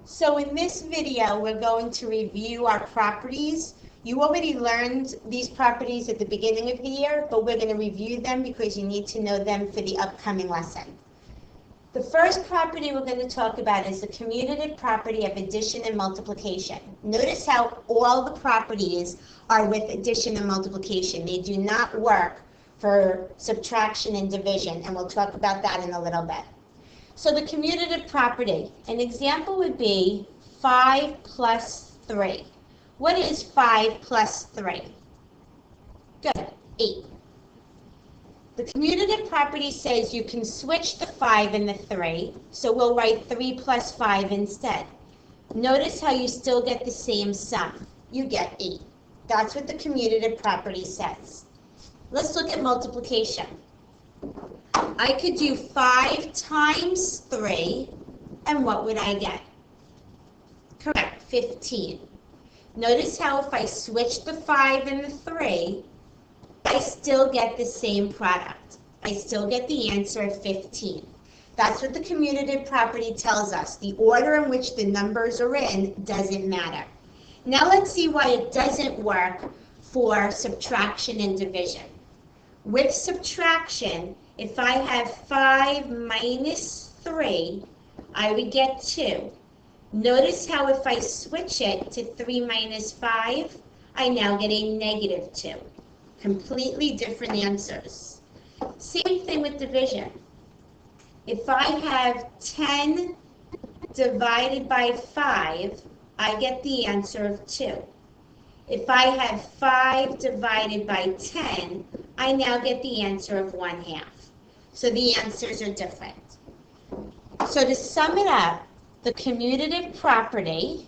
So in this video, we're going to review our properties. You already learned these properties at the beginning of the year, but we're going to review them because you need to know them for the upcoming lesson. The first property we're going to talk about is the commutative property of addition and multiplication. Notice how all the properties are with addition and multiplication. They do not work for subtraction and division, and we'll talk about that in a little bit. So the commutative property, an example would be 5 plus 3. What is 5 plus 3? Good, 8. The commutative property says you can switch the 5 and the 3, so we'll write 3 plus 5 instead. Notice how you still get the same sum. You get 8. That's what the commutative property says. Let's look at multiplication. I could do 5 times 3, and what would I get? Correct, 15. Notice how if I switch the 5 and the 3, I still get the same product. I still get the answer of 15. That's what the commutative property tells us. The order in which the numbers are in doesn't matter. Now let's see why it doesn't work for subtraction and division. With subtraction, if I have 5 minus 3, I would get 2. Notice how if I switch it to 3 minus 5, I now get a negative 2. Completely different answers. Same thing with division. If I have 10 divided by 5, I get the answer of 2. If I have 5 divided by 10, I now get the answer of 1/2. So the answers are different. So to sum it up, the commutative property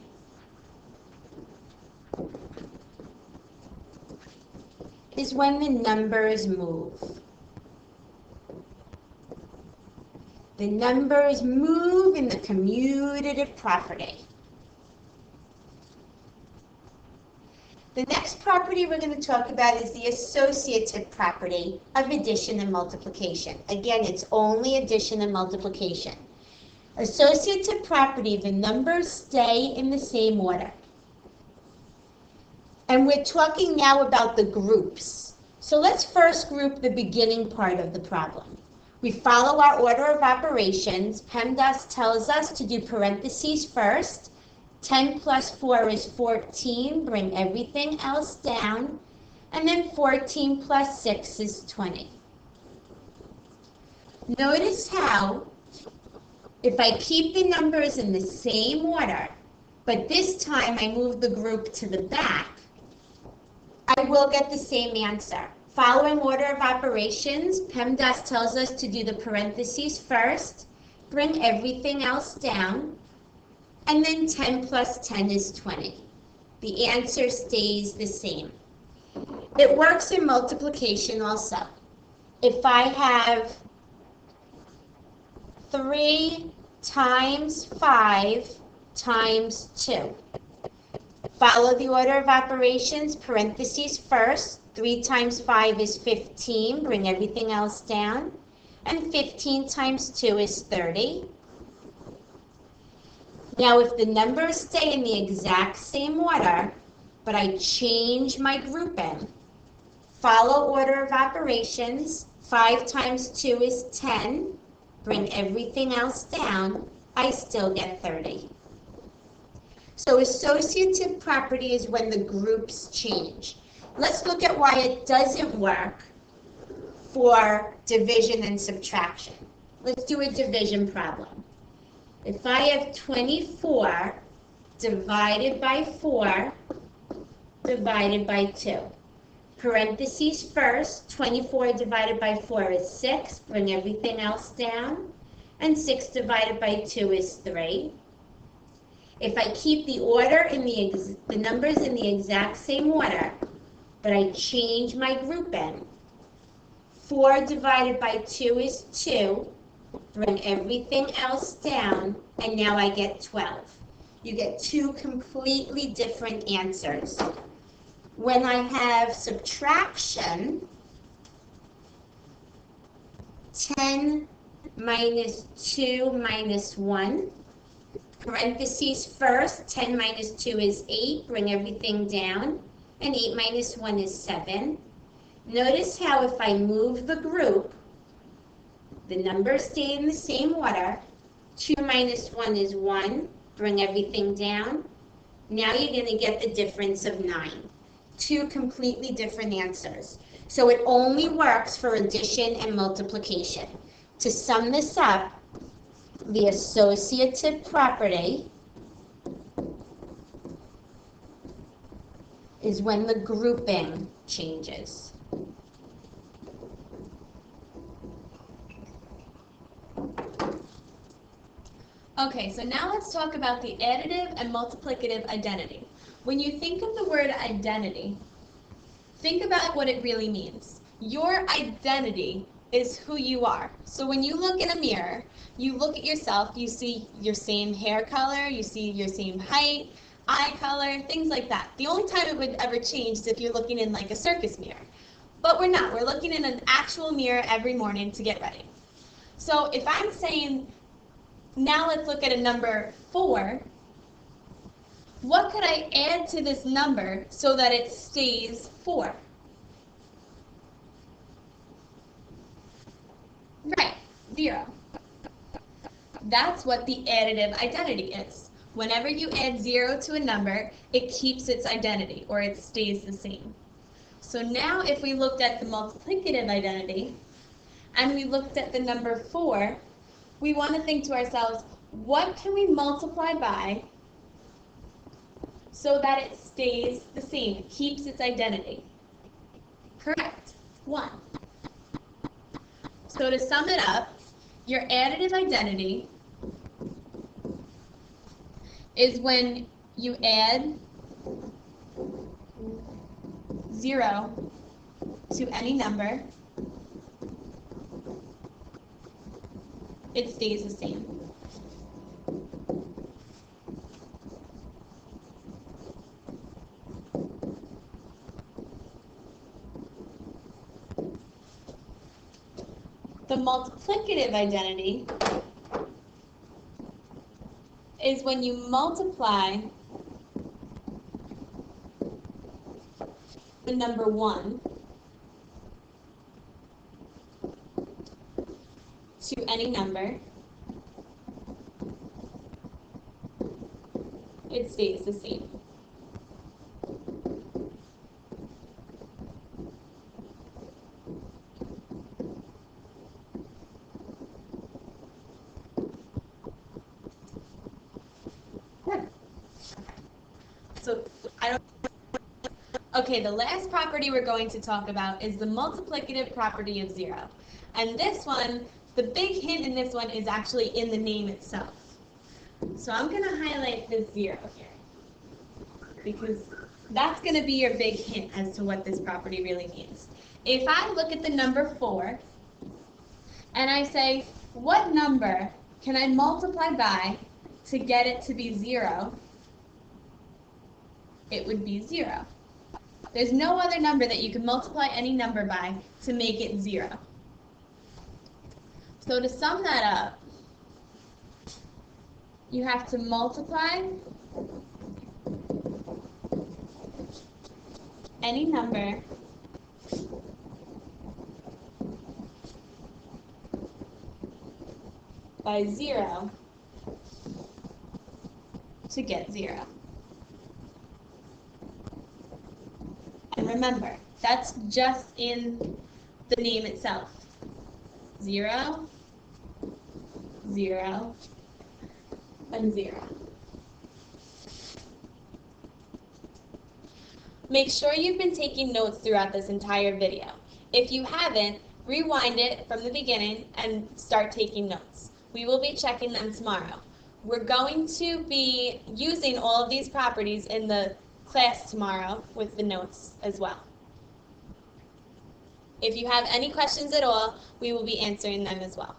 is when the numbers move. The numbers move in the commutative property. The next property we're going to talk about is the associative property of addition and multiplication. Again, it's only addition and multiplication. Associative property, the numbers stay in the same order. And we're talking now about the groups. So let's first group the beginning part of the problem. We follow our order of operations. PEMDAS tells us to do parentheses first. 10 plus 4 is 14, bring everything else down, and then 14 plus 6 is 20. Notice how, if I keep the numbers in the same order, but this time I move the group to the back, I will get the same answer. Following order of operations, PEMDAS tells us to do the parentheses first, bring everything else down, and then 10 plus 10 is 20. The answer stays the same. It works in multiplication also. If I have 3 times 5 times 2. Follow the order of operations, parentheses first. 3 times 5 is 15, bring everything else down. And 15 times 2 is 30. Now, if the numbers stay in the exact same order, but I change my grouping, follow order of operations, 5 times 2 is 10, bring everything else down, I still get 30. So associative property is when the groups change. Let's look at why it doesn't work for division and subtraction. Let's do a division problem. If I have 24 divided by 4 divided by 2. Parentheses first, 24 divided by 4 is 6, bring everything else down, and 6 divided by 2 is 3. If I keep the order in the numbers in the exact same order, but I change my grouping, 4 divided by 2 is 2, bring everything else down, and now I get 12. You get 2 completely different answers. When I have subtraction, 10 minus 2 minus 1, Parentheses first, 10 minus 2 is 8, bring everything down, and 8 minus 1 is 7. Notice how if I move the group, the numbers stay in the same order. 2 minus 1 is 1, bring everything down. Now you're going to get the difference of 9. Two completely different answers. So it only works for addition and multiplication. To sum this up, the associative property is when the grouping changes. Okay, so now let's talk about the additive and multiplicative identity. When you think of the word identity, think about what it really means. Your identity is who you are. So when you look in a mirror, you look at yourself, you see your same hair color, you see your same height, eye color, things like that. The only time it would ever change is if you're looking in like a circus mirror. But we're not. We're looking in an actual mirror every morning to get ready. So if I'm saying, now let's look at a number 4, what could I add to this number so that it stays 4? Right, 0. That's what the additive identity is. Whenever you add 0 to a number, it keeps its identity, or it stays the same. So now if we looked at the multiplicative identity, and we looked at the number 4, we want to think to ourselves, what can we multiply by so that it stays the same, it keeps its identity? Correct, 1. So to sum it up, your additive identity is when you add 0 to any number, it stays the same. The multiplicative identity is when you multiply the number 1 to any number, it stays the same. Okay, the last property we're going to talk about is the multiplicative property of 0. And this one, the big hint in this one is actually in the name itself. So I'm going to highlight this 0 here, because that's going to be your big hint as to what this property really means. If I look at the number 4, and I say, what number can I multiply by to get it to be 0? It would be 0. There's no other number that you can multiply any number by to make it 0. So to sum that up, you have to multiply any number by 0 to get 0. And remember, that's just in the name itself. 0, 0, and 0. Make sure you've been taking notes throughout this entire video. If you haven't, rewind it from the beginning and start taking notes. We will be checking them tomorrow. We're going to be using all of these properties in the class tomorrow with the notes as well. If you have any questions at all, we will be answering them as well.